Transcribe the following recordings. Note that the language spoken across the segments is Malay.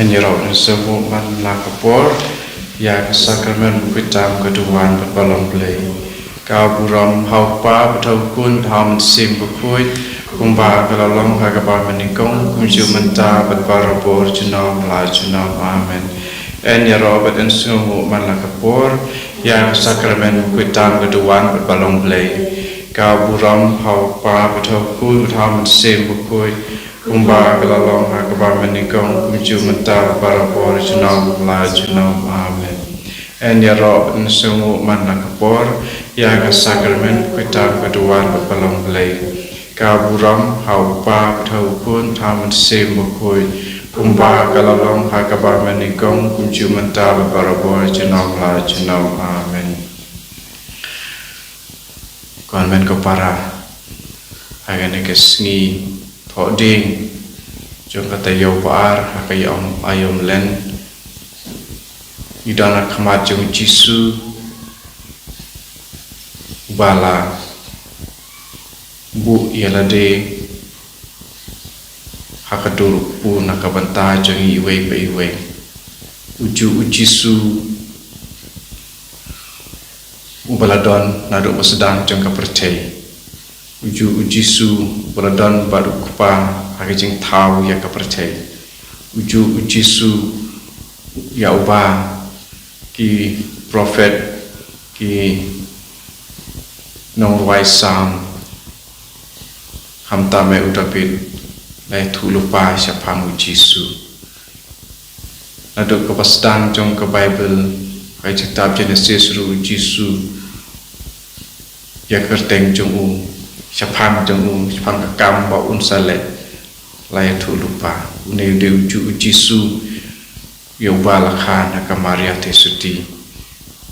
Enyerau semua man lakapor ya sakramen kuitam keduan berbalong play kau buram haupa betau ham sim bukui kumba kelalong hagapa menikong kumju menta berbarabor junam la junam amen. Enyerau beten semua man lakapor ya sakramen kuitam keduan berbalong play kau buram haupa betau ham sim bukui kumba kelalong hagapa menikong kumju menta berbarabor junam la junam amen. Enyerau beten semua man lakapor ya sakramen kuitam keduan berbalong play kau buram haupa betau ham sim bukui kumba kelalong hagapa menikong kumju menta berbarabor junam la junam amen. Konven kepara agane kesni thoding jong kata yau paar hakai ayom len idana khamat jong jisu bala bu yalade hakadur pu nakabanta jong iwe pe iwe uju ujisu ubaladon nadu sedang jong kapercay uju ujisu baladon baru kupa hagajing tau ya kapercay uju ujisu ya uba ki prophet ki nong sam hamta me udapit lai thu lupa syapang ujisu nadu kapasdang jong ke Bible ai kitab Genesis ru ujisu ya kerteng jong u syapang jong syapang kakam ba unsale lai thu lupa une de uju ujisu yo bala khan ka Maria tesuti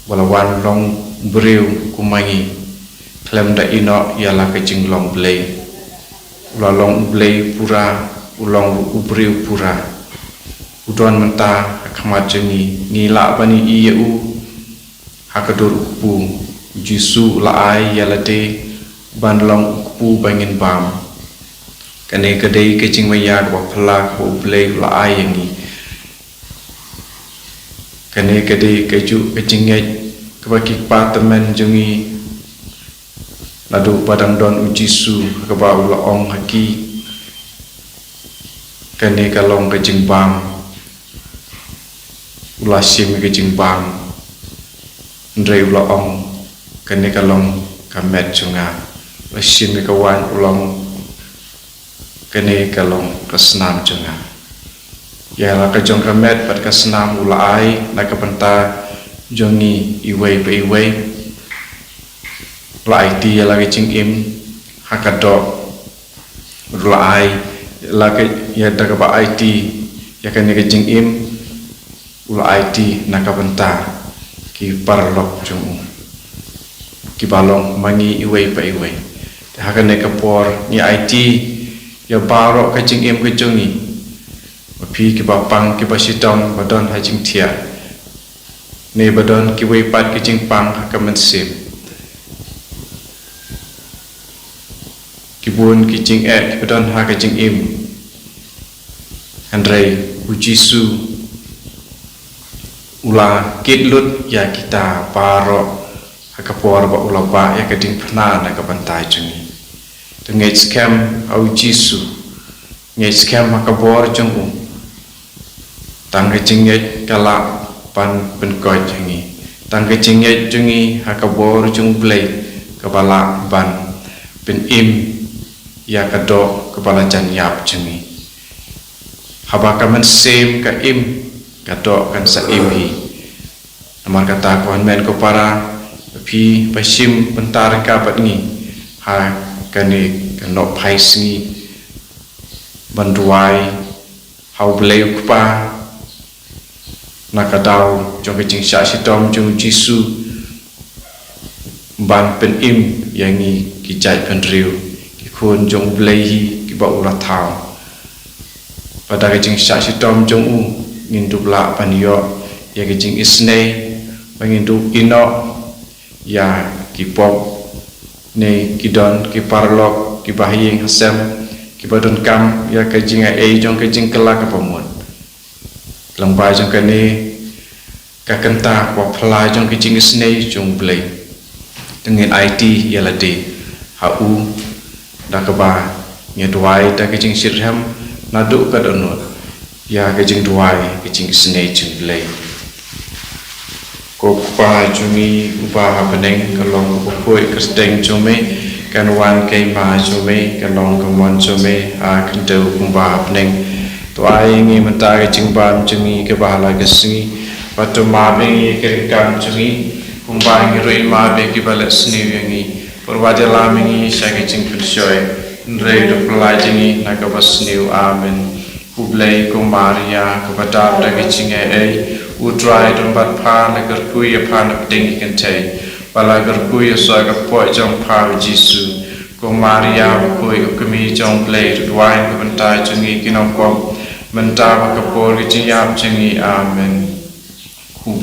wala wan long breu kumangi klem da ino ya la ka jing long blay ula long blay pura ulong ubreu pura udon menta khamat jengi ngila bani iu hakadur pu jisu la ai ya la de ban long pu bangin bam kane kadai kecing maya wa phala ko blay la ai yangi kane kadai keju kecing ngai kebaki patemen jengi ladu padang don ujisu keba ula ong haki kane kalong kecing bam ula sim kecing bam ndrei ula ong kane kalong kamet junga sim kawan ulong kane kalong kesnam junga ya la ka jong kamet pat kesnam ula ai na ka penta jongi iwei pe iwei la IT lagi cing im hakado la ai lagi ya daga ba IT ya kan ke cing im ula IT na ka penta ki parlok jong ki balong mangi iwei pe iwei hakan ne kapor ni IT ya baro ka cing im ke jongi pi ki bapang ki basitong badon hajing thia ne badon ki wei pat ki cing pang ka mensip kibun kicing pedon ha kicing im andrei ujisu ula kitlut ya kita paro hakapor ba ula ba ya kading pna na ka bantai jungi tengai scam au jisu ngai scam hakabor jungu tang kicing kala pan penkoi jungi tang kicing jungi hakabor jung play kabala ban pen im ya kado kepala jan yap jengi haba kamen sem ka im kado kan sa im hi amar kata kuan men ko para pi pasim bentar ka pat ngi ha kani kano phais ngi banduai hau bleu kupa nakadau jong kecing sya sitom jong jisu ban pen im yangi kijai penriu kun jong blei ki ba ura thao pada ke jing sya sitom jong u ngindu la panio ya ke jing isne bangindu ino ya ki pop ne ki don ki parlok ki bahing hasem ki badon kam ya ke jing ai jong ke jing kala ka pamun lòng bài trong cái này các cân ta hoặc phai trong cái chính này trong play dengan IT ialah D HU dah keba nya duai ta cái chính sirham nadu ka dono ya cái chính duai cái chính snei chung play ko pa chumi upa happening kalong ko poi kasteng chumi kan wan kai ma chumi kalong kan wan chumi a kan do umba happening duai ngi mata cái chính ban chumi ke bahala ke singi patu ma be ke kan chumi umba ngi roi ma be ki bala snei ngi porwade la ngi sha ke chính putsoy rei do plai ngi na ka basneu amen Ublay ko Maria ko badab da gicing ai utrai don bat pa na gar kuya pa na ding kan tai bala gar kuya so ga po jong pa Jesu ko Maria ko kami jong play dwai ko bantai chungi kinong ko menta ba ka po gicing yap chungi amen ku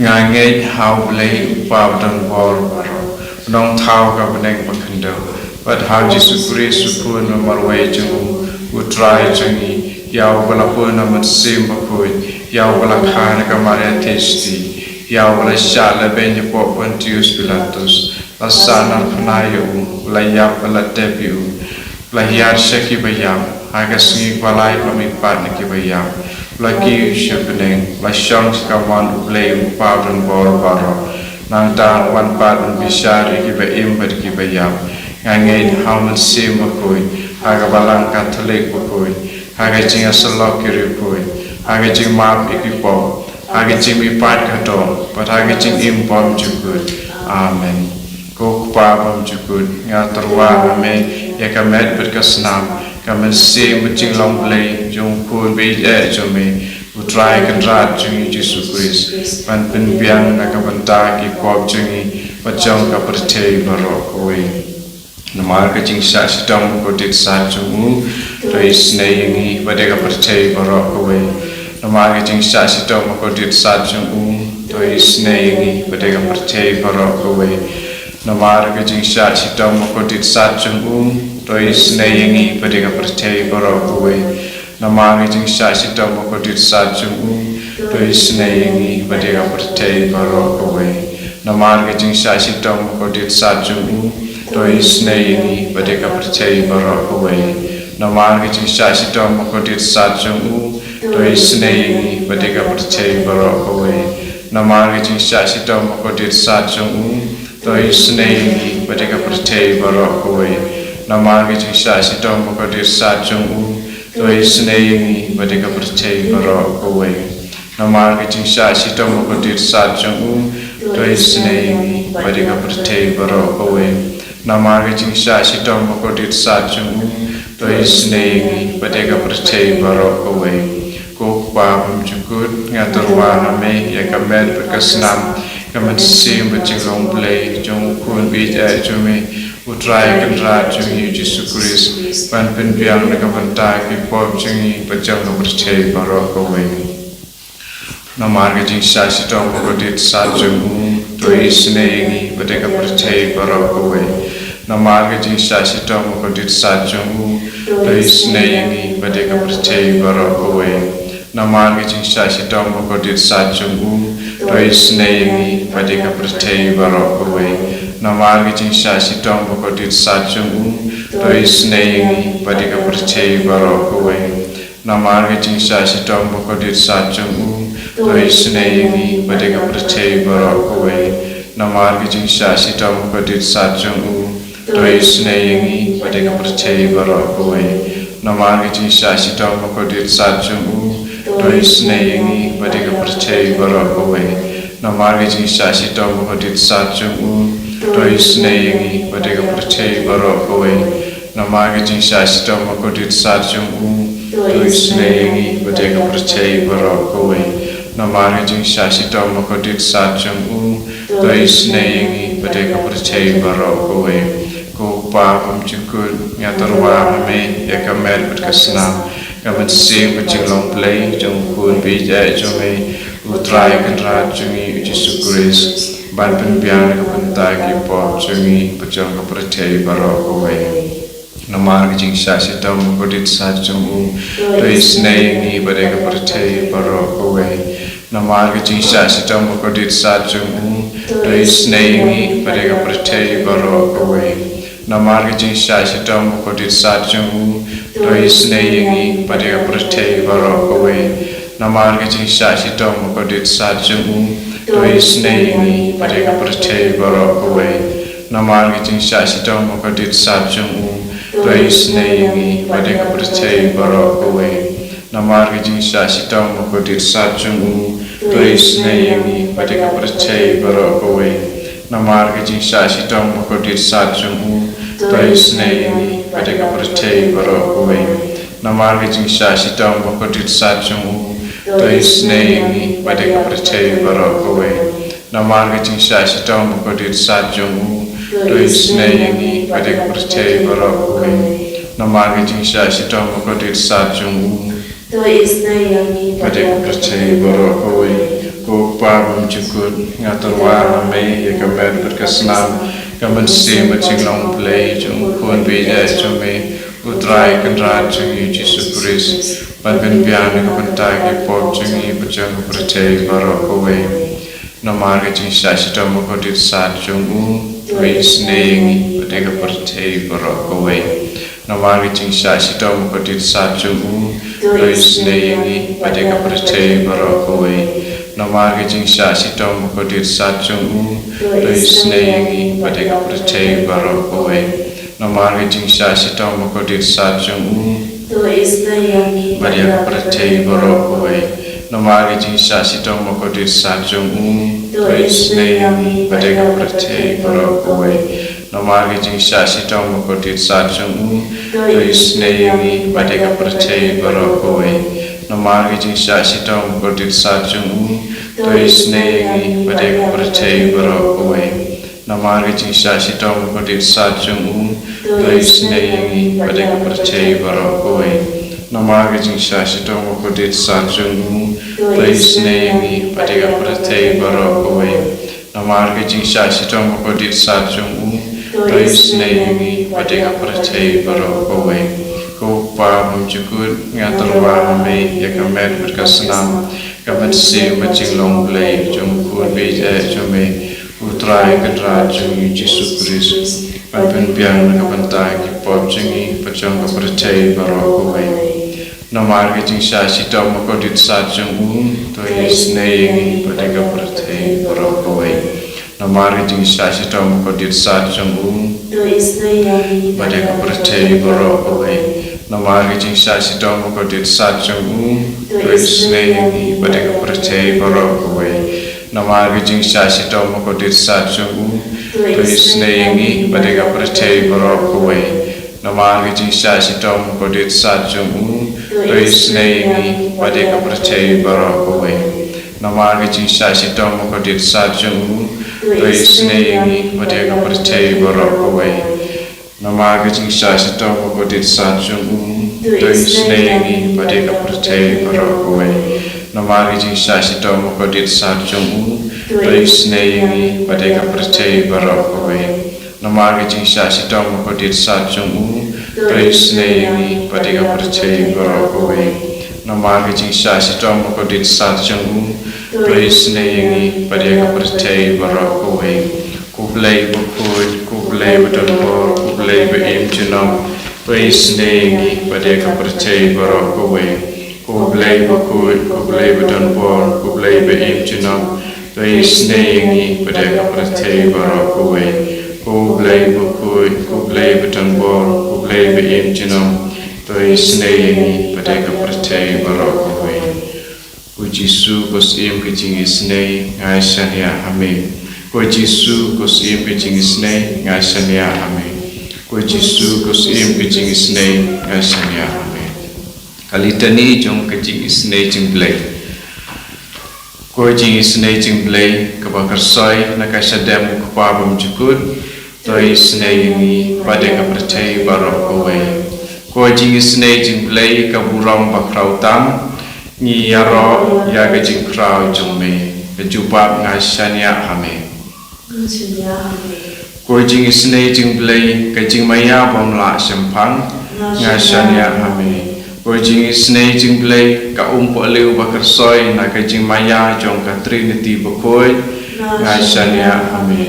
ngai ngai how play pa dong bor baro nong thau ka beneng pa khando but how Jesu Christ pu no marway chung utrai chungi Yau bala puna mat simba pui Yau bala khana kamare testi Yau bala shala benya po Pontius Pilatus Lasana panayu La yap bala debiu La hiyar shaki bayam Haga singi balai pamit patna ki bayam La kiyu shukuning La shong sikawan ublay upavran bor baro Nang dan wan patna bishari ki bayim bad ki bayam Ngangin hauman simba pui Haga balang katolik pui Haga jinga salok kiri pui, haga jing map ikipo, haga jing mipat kato, but haga jing impom jukut. Amen. Ko kupabam jukut, ngatarwa ame ya kamet berkasnam, kamen si mucing long play, jung pun bi jome, utrai kendrat jungi Yesus Kristus, pan penbiang nakabanta ki kop jungi, pacong kaperte barok kowe. Namar kecing sah sidang kodit sajumu, dois neyengi badega percaya barok kowe. Namar kecing sah sidang kodit sajumu, dois neyengi badega percaya barok kowe. Namar kecing sah sidang kodit sajumu, dois neyengi badega percaya barok kowe. Namar kecing sah sidang kodit sajumu, dois neyengi badega percaya barok kowe. Namar kecing sah sidang kodit sajumu. Dois neyengi badega percaya barok kowe. Namar kecing sah sidang kodit sajumu, dois neyengi badega percaya barok kowe. Namar kecing sah sidang kodit sajumu, dois neyengi badega percaya barok kowe. Namar kecing sah sidang kodit sajumu, dois neyengi badega percaya barok kowe. Namar kecing sah sidang kodit sajumu, dois neyengi badega percaya barok kowe. Namar kecing sah sidang kodit sajumu, dois neyengi badega percaya barok kowe. Ko babam jukut ngaturwa name ya kamet berkasnam kamet sim bacing long play jong kun bija jumi utrai kendrat jungi Yesus Kristus pan penbiang nakabanta ki pop jungi pacang percaya barok kowe. Namar kecing sah sidang kodit sajumu, dois neyengi badega percaya barok kowe. Namar kecing sah sidang kodit sajumu, dois neyengi badega percaya barok kowe. Namar kecing sah sidang kodit sajumu, dois neyengi badega percaya barok kowe. Namar kecing sah sidang kodit sajumu, dois neyengi badega percaya barok kowe. Namar kecing sah sidang kodit sajumu, dois neyengi badega percaya barok kowe. Namar kecing sah sidang kodit sajumu, dois neyengi badega percaya barok kowe. Namar kecing sah sidang kodit sajumu, dois neyengi badega percaya barok kowe. Namar kecing sah sidang kodit sajumu, dois neyengi badega percaya barok kowe. Namar kecing sah sidang kodit sajumu, dois neyengi badega percaya barok kowe. Namar kecing sah sidang kodit sajumu, dois neyengi badega percaya barok kowe. Ko babam jukut ngaturwa ame ya kamet berkasnam kamet sim bacing long play jong kun bija jome utrai kendrat jungi Yesus Kristus ban penbiang kabanta ki pop jungi pacang percaya barok kowe. Namar jing shashitam kodit sajum to snaying badega prate barok away. Namar jing shashitam kodit sajum to snaying badega prate barok away. Namar jing shashitam kodit sajum to snaying badega prate barok away. Namar jing shashitam kodit sajum to snaying badega prate barok away. Namar jing shashitam kodit sajum Praise name, Padeka Prate Barok away. Namar Jing Shashitam Mokodit Sajum. Praise name, Padeka Prate Barok away. Namar Jing Shashitam Mokodit Sajum. Praise name, Padeka Prate Barok away. Namar Jing Shashitam Mokodit Sajum. Praise name, Padeka Prate Barok away. Namar Jing Shashitam Mokodit Sajum. Praise name, Padeka Prate Barok away. Namar Jing Shashitam Mokodit Sajum. Padeka Prate Barok away. Go Pabum Chukut, Ngatarwa May, Yakamed Perkasnam, Kaman Sima Chinglong Play, Jung Kun Bija Jume, Utrai Kandra Jungi Jesus Christ, Padbin Piano Kapantaki Pop Jungi, Pajang Prate Barok away. Namar Jing Shashitam Mokodit Sajum. Praise name, Padeka Prate Barok away. Namar Jing Shashitam Mokodit Sajum. Praise name, Padeka Prate Barok away. Namar Jing Shashitam Mokodit Sajum. Praise name, Padeka Prate Barok away. Namar Jing Shashitam Mokodit Sajum. Padeka Prate Barok away. Namar Jing Shashitam Mokodit Sajum. Praise name, Padeka Prate Barok away. Namar Jing Shashitam Mokodit Sajum. Praise name, Padeka Prate Barok away. Namar Jing Shashitam Mokodit Sajum. Praise name, Padeka Prate Barok away. Namar Jing Shashitam Mokodit Sajum. Praise name, Padeka Prate Barok away. Namar Jing Shashitam Mokodit Sajum. Praise name, Padeka Prate Barok away. Namar Jing Shashitam Mokodit Sajum. Praise name, Padeka Prate Barok away. Go Pabum Chukut, Ngatarwa May, Yakamed Perkasnam, Kaman Sima Chinglong Play, Jung Kun Bija Jume, Utrai Kandra Jungi Jesus Christ, Padbin Piano Kapantaki Pop Jungi, Pajang Prate Barok away. Namar Jing Shashitam Mokodit Sajum. Praise name, Padeka Prate Barok away. Namar Jing Shashitam Mokodit Sajum. Padeka Prate Barok away. Namar Jing Shashitam Mokodit Sajum. Praise name, Padeka Prate Barok away. Namar Jing Shashitam Mokodit Sajum. Praise name, Padeka Prate Barok away. Namar Jing Shashitam Mokodit Sajum. Praise name, Padeka Prate Barok away. Namar Jing Shashitam Mokodit Sajum. Praise name, Padeka Prate Barok away. Namar Jing Shashitam Mokodit Sajum. Praise name, Padeka Prate Barok away. Namar Jing Shashitam Mokodit Sajum. Praise name, Padeka Prate Barok away. Namar Jing Shashitam Mokodit Sajum. Praise name, Padeka Prate Barok away. Namar Jing Shashitam Mokodit Sajum. Praise name, Padeka Prate Barok away. Kublai Bukut, Kublai Badonpor, Kublai Baim Junam. Praise name, Padeka Prate Barok away. Kublai Bukut, Kublai Badonpor, Kublai Baim Junam. Praise name, Padeka Prate Barok away. Kublai Bukut, Kublai Badonpor, Kublai Baim Junam. Praise name, Padeka Prate Barok away. Jisu Kosim Kicing Isnei, Ngashania Amen. Ko Jisu Kosim Kicing Isnei, Ngashania Amen. Ko Jisu Kosim Kicing Isnei, Ngashania Amen. Kalitani Jong Kicing Isnei Jingblay. Ko Jing Isnei Jingblay, Kabakar Soy, Nakasadem Kupabum Jukut, Toi Isnei Ni, Padeka Prate Barok away. Ko Jing Isnei Jingblay, Kaburam Bakrautam. Ni yaro ya gajing krau jume kejubab ngashania hame Koi jing isne jing blei ka jing maya bom la sempang nga shania hame koi jing isne jing blei ka po liu ba kersoi na ka jing maya jong ka trinity bokoi nga shania hame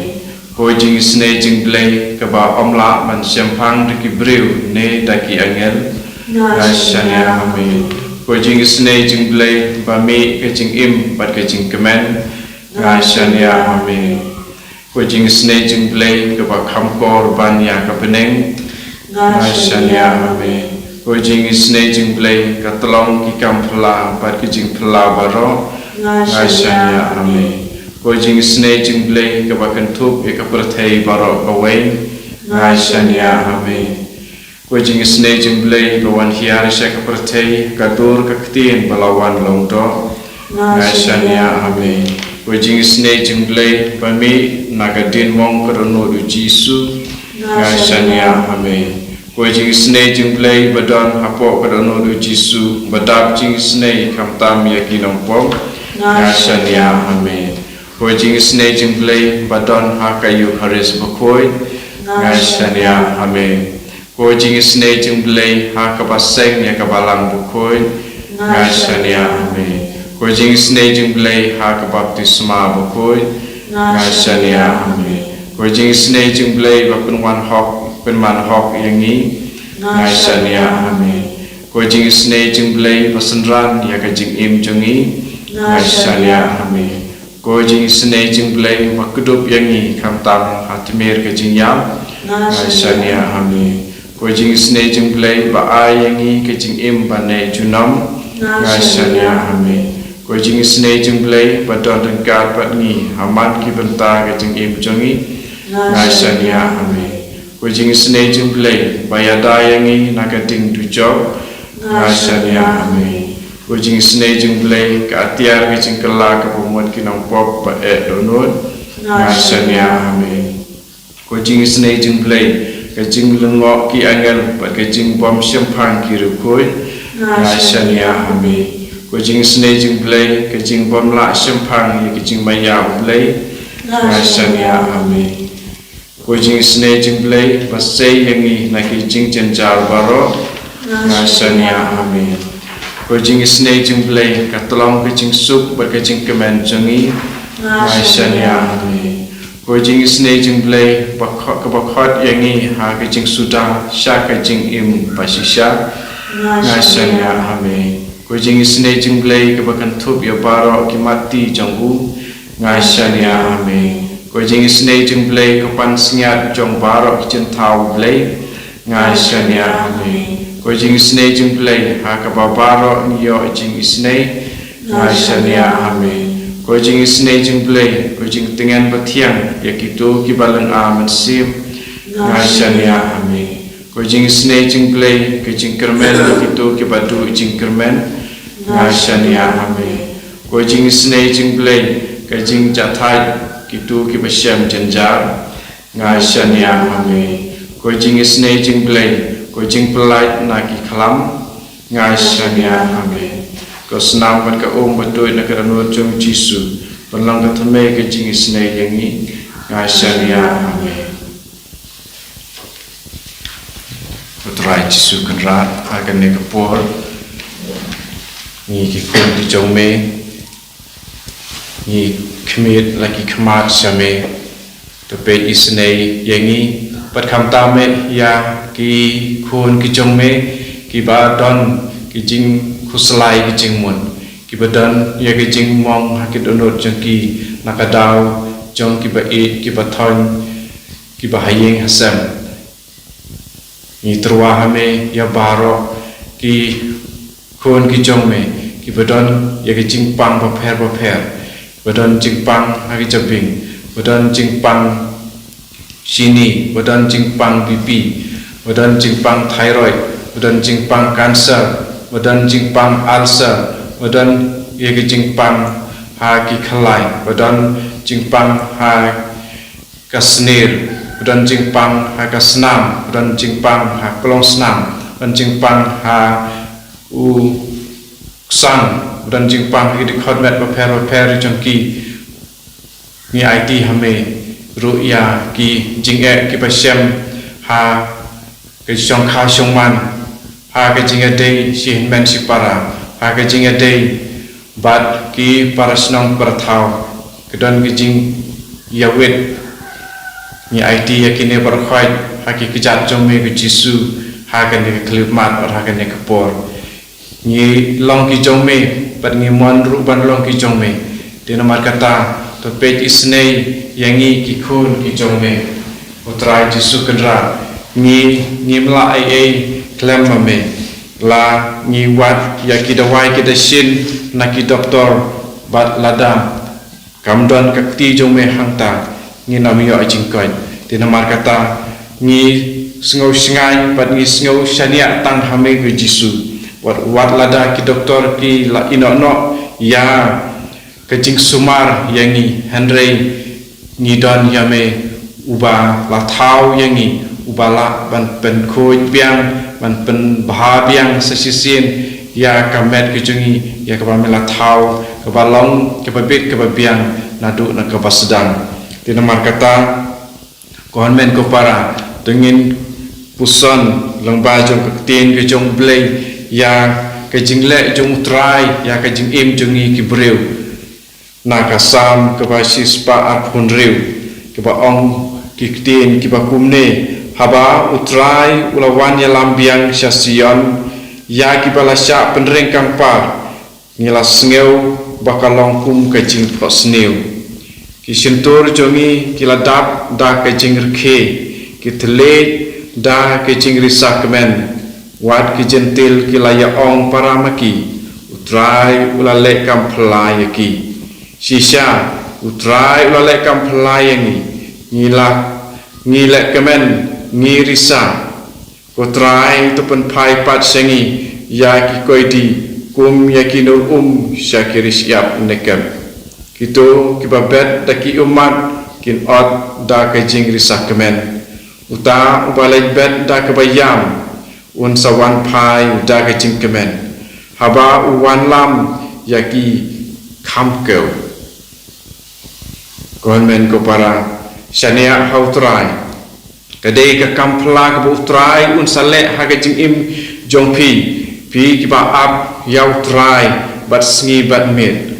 koi jing isne jing blei ka ba la man sempang de ki breu ne da ki angel nga shania hame koi jing isne jing blei ba mi ka jing im bat ka jing kemen nga shania hame Koi jing snei jing blei ka ba kham kor ban ya ka peneng nga shania hame koi jing snei jing blei ka tlong ki kam phla pat ki jing phla baro nga shania hame koi jing snei jing blei ka ba kan thup e ka prathei baro ka wei nga shania hame koi jing snei jing blei ka wan hiar sha ka prathei ka dur ka ktien balawan long do nga shania hame koi jing snei jing blei pa mi nagadin mong karono du jisu nga shania hame koi jing snei jing blei badon hapo karono du jisu badap jing snei kam tam yakinong pom nga shania hame koi jing snei jing blei badon ha kayu haris bakoi nga shania hame koi jing snei jing blei ha kabaseng ya kabalang bakoi nga shania hame koi jing snei jing blei ha ka baptisma bokoi nga shania hame koi jing snei jing blei ba pen man hok yangi nga shania hame koi jing snei jing blei ba sanran ya ka jing im jongi nga shania hame koi jing snei jing blei ba kudup yangi kam tam hatmer ka jing yam nga shania hame koi jing snei jing blei ba ai yangi ka jing im ba ne junam nga shania hame koi jing snei jing blei badon tengkat pat ni haman ki benta ka jing im jongi nga shania hame koi jing snei jing blei bayada yangi na ka ting tu job nga shania hame koi jing snei jing blei ka atiar ka jing kala ka pomot ki nang pop pa e donut nga shania hame koi jing snei jing blei ka jing lengok ki angel pat ka jing bom sempang ki rukoi nga shania hame koi jing snei jing blei ka jing bom la sempang ye ka jing maya blei nga shania hame koi jing snei jing blei ba sei yangi na ki jing jar baro nga shania hame koi jing snei jing blei ka tolong ka jing sup ba ka jing kemen jongi nga shania hame koi jing snei jing blei ba khot yangi ha ka jing suda sha ka jing im ba shisha nga shania hame koi jing snei jing blei ka bakan thup ya baro ki mati jonghu nga shania hame koi jing snei jing blei ka pan snyat jong baro ki chen thau blei nga shania hame koi jing snei jing blei ha ka ba baro ni yo jing snei nga shania hame koi jing snei jing blei koi jing tengen bathiang ya ki tu ki balang a man sim nga shania hame koi jing snei jing blei ka jing kermen ki tu ki badu jing kermen nga shania hame koi jing snei jing blei ka jing chathai ki tu ki bashem jenjar nga shania hame koi jing snei jing blei koi jing pelait na ki khalam nga shania hame ko snam ban ka batoi na ka no jong jisu panlang ka thame ka jing snei yangi nga shania hame Putrai Jisu kenrat akan ne kapor ni ki kun di jong me ni kmit lagi kmat shame to pe isnei yangi pat kham ta me ya ki kun ki jong me ki ba don ki jing khuslai ki jing mun ki ba don ya ki jing mong ha ki donot jong ki nakadaw jong ki ba e ki ba thon ki ba hayeng hasam ni terwa hame ya baro ki kun ki jong me ki badon ya ki jing pang ba pher badon jing pang ha ki jabing badon jing pang sini badon jing pang BP badon jing pang thyroid badon jing pang cancer badon jing pang ulcer badon ya ki jing pang ha ki khalai badon jing pang ha kasnir dan jing pang ha ka snam dan jing pang ha klong snam dan jing pang ha u sang dan jing pang ki khot met ba pher jong ki ni IT hame ruya ki jinge ki pasem ha ke song kha song man ha ke jinge dei si men si para ha ke jinge dei bat ki parasnong perthau kedon ki jing yawet ni IT yakine berkhoi haki kejat jome ke Jisu hakan ke kelipmat or hakan ke por ni long ki jome pat ni mon ruban long ki jome di nomor kata to page isnei yangi ki khun ki jome utrai Jisu kendra ni mla ai klem mame la ni wat yaki dawai ki dasin na ki doktor bat lada kamdon kakti jome hangta ni namiyo ajingkoi di nomor kata ni sengau sengai pat ni sengau syania tang hame ke Jisu wat lada ki doktor ki la ino ya kejing sumar yangi Henry ni don yame uba la thau yangi uba la ban pen khoi biang ban pen bha biang sesisin ya kamet ke jungi ya ka la thau ka balong ke babit ke biang nadu na ka sedang di nomor kata konmen ko para dengan puson lengba jong ketin ke jong blei ya ke jingle jong trai ya ke jing im jongi ki breu na ka sam ke basis pa arpun reu ke ba ong ki ketin ki ba kumne haba utrai ulawan ya lambiang syasion ya ki bala sya penreng kampar ngila sngeu bakalong kum ke jing posneu ki sentur jongi ki ladap da ke jingrke ki tele da ke jingri sakmen wat ki jentil ki laya ong paramaki utrai ulale kam phlai ki sisa utrai ulale kam phlai ni ngile kemen ngirisa utrai tu pen pai pat sengi ya ki koidi kum yakinul syakiris yap nekem Kito kibabet daki umat kin ot da ke jingri sakmen uta ubalai bet da ke bayam un sawan pai da ke jingkemen haba uwan lam yaki khamkeu konmen ko para syania hautrai kadai ke kampla ke utrai un sale ha ke jingim jongpi pi kiba ap yau trai bat sngi bat mit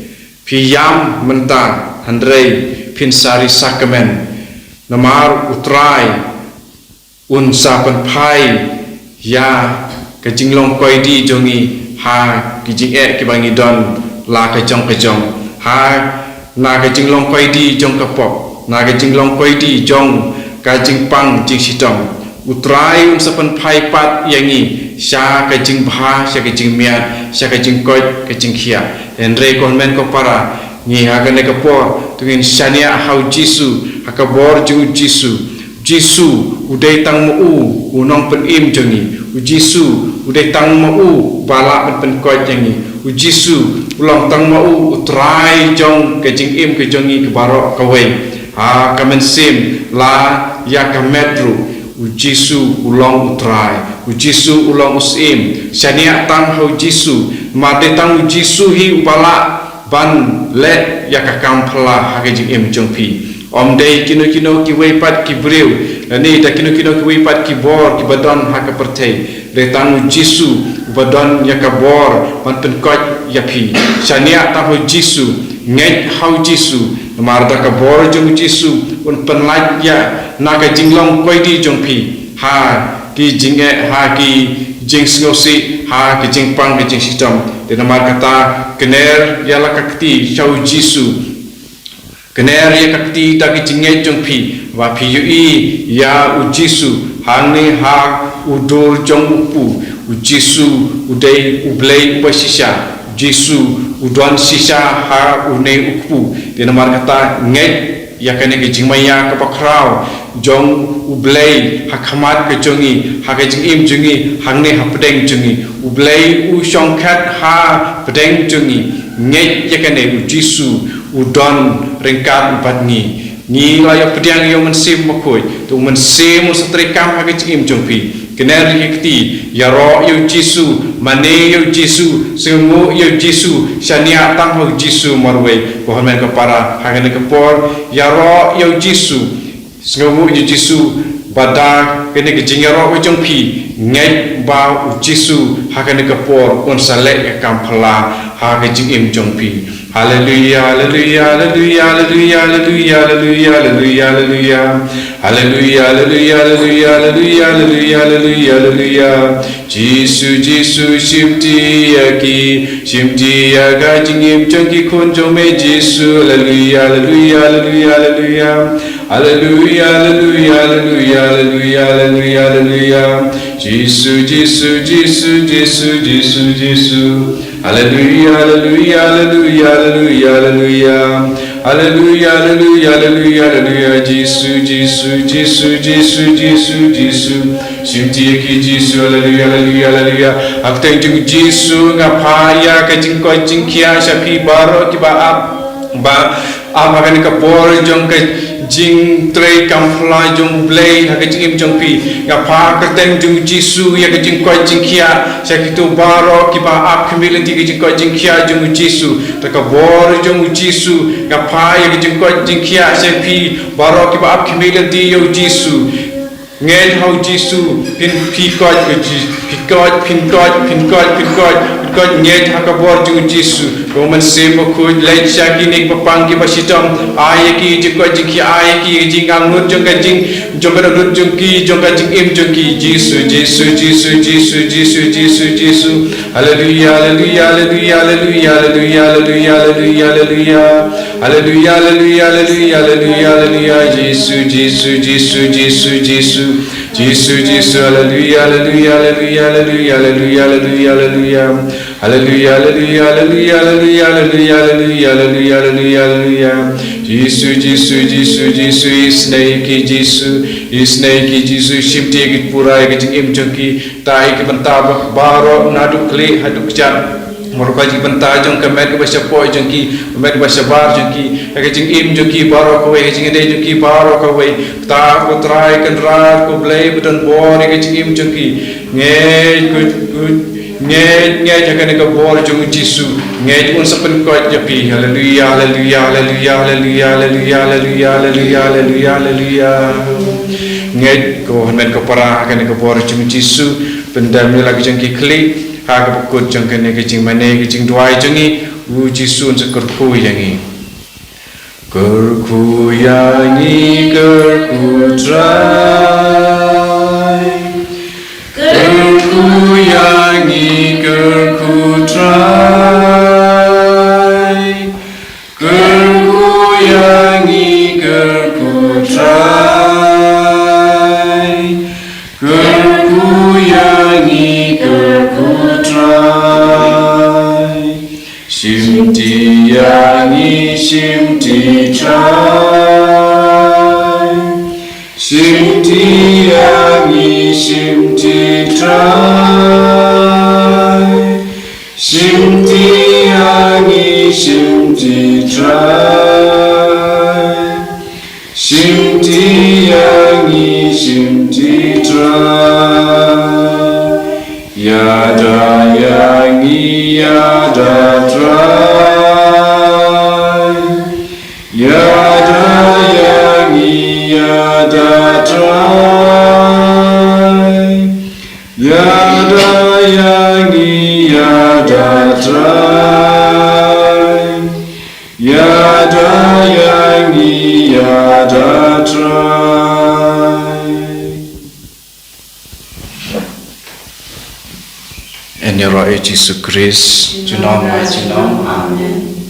Piyam mentang handrei pinsari sakmen namar utrai unsa penpai ya kejinglong koidi jongi ha kijing kibangi don la kejong ha na kejinglong koidi jong kapok na kejinglong koidi jong kajing pang jing sitong utrai unsa penpai pat yangi sya kejing bha sya kejing miat sya kejing koi kejing khia Henry konmen ko para ni hagane ko po tungin syania hau Jisu hakabor ju Jisu udai tang mu unong pen im jongi Jisu udai tang mu bala pen koi jongi Jisu ulang tang mu utrai jong ke jing im ke jongi ke barok kawai ha kamen sim la ya kametru Jisu ulang utrai Jisu ulang usim syania tang hau Jisu mate tang Jisu hi ubala ban le ya kakam phla ha ke jing im jong pi om dei kino ki weipat ki breu ni da kino ki weipat ki bor ki badon ha ka perthei le tang Jisu badon ya ka bor ban pen kot ya pi syania ta ho Jisu ngai hau Jisu mar da ka bor jong Jisu un pen laj ya na ka jinglong koi di jong pi ha ki jinge ha ki jing ngosi ha ki jing pang ki jing sistem de namar kata kener ya la kakti chau Jisu kener ya kakti ta ki jinge jong pi wa pi yu i ya u Jisu hang ni ha udur jong upu u Jisu udai ublei basisha Jisu udon sisa ha unei upu de namar kata ngai ya kene ke jingmaya ke pakrau jong ublei hakhamat ke jongi ha ke jingim jongi hangne ha pedeng jongi ublei u shongkhat ha pedeng jongi ngai ya kene u Jisu udon ringkat batni ni la ya pedang yo mensim makoi tu mensim setrikam ha ke jingim jongpi kener hikti ya ro yo Jisu mane yo Jisu semu yo Jisu syania tang ho Jisu marwei kohon men ke para hangene ke por ya ro yo Jisu Sengamu Jisu Bada kena kejingaro ujung pi Ngay ba Jisu Hakana kapor Unsalek kampala Hakajing im jong pi Hallelujah, hallelujah, hallelujah, hallelujah, hallelujah, hallelujah, hallelujah, hallelujah, hallelujah, hallelujah, hallelujah, hallelujah, hallelujah, hallelujah. Jisu, Jisu, Shimti Yaga, Jingim, Jungi, Kunjome, Jisu, hallelujah, hallelujah, hallelujah, hallelujah, hallelujah, hallelujah, hallelujah, hallelujah, hallelujah, hallelujah. Jisu, Jisu, Jisu, Jisu, Jisu, Jisu. Hallelujah, hallelujah, hallelujah, hallelujah, hallelujah, hallelujah, hallelujah, hallelujah, hallelujah, Jisu, Jisu, Jisu, Jisu, Jisu, Jisu, Shimti ki Jisu, hallelujah, hallelujah, hallelujah. Aku tengok Jisu ngapaya kajing kau jingkia syafi baro kiba ba amakan kapor jong ke jing trei kamfla jong blay hakajing im jong pi ngapa kateng jong Jisu ya kajing kau jingkia syakitu baro kiba ap kemilan ti kajing kau jingkia jong Jisu takabor jong Jisu ngapa ya kajing kau jingkia syafi baro kiba ap kemilan ti yo Jisu ngel hau Jisu pin pikot ngel hakabor jong Jisu Roman sebo kud leit syaki nik papang ki basitam ayaki jikko jiki ayaki jingang nut jong kajing jong kada nut jong ki jong kajing im jong ki Jisu Jisu Jisu Jisu Jisu Jisu Jisu hallelujah hallelujah hallelujah hallelujah hallelujah hallelujah hallelujah hallelujah hallelujah hallelujah hallelujah hallelujah Jisu Jisu Jisu Jisu Jisu Jisu Jisu hallelujah hallelujah hallelujah hallelujah hallelujah hallelujah hallelujah hallelujah hallelujah hallelujah hallelujah hallelujah hallelujah hallelujah hallelujah Jisu Jisu Jisu Jisu isnaiki Jisu shimti ki pura ki jing im jongki tai ki banta baro nadu kli haduk jam Morka jing banta jong ka met ka poi jongki met ka bar jongki ka jing im jongki baro ko we jing de jongki baro ko we ta ko trai kan rar ko blai budan bor ka jing im jongki nge jaga ka bor jong Jisu nge un sapen ko japi hallelujah hallelujah hallelujah hallelujah hallelujah hallelujah hallelujah hallelujah hallelujah nge ko men ko para kan ka bor jong Jisu pendam ni lagi jong ki klik ha ka pukut jong kan ke jing mane ke jing duai jongi u Jisu un sekur ku yangi kerku yangi kerku trai kerku yangi kerku trai kerku yangi kerku trai kerku yangi kerku trai shimti yangi shimti trai shimti yangi shimti trai shimti yangi shimti trai shimti yangi shimti trai yada yangi yada trai yada yangi yada trai yada yangi yada trai yada yangi yada trai. En Roh Yesus Kristus, Amen.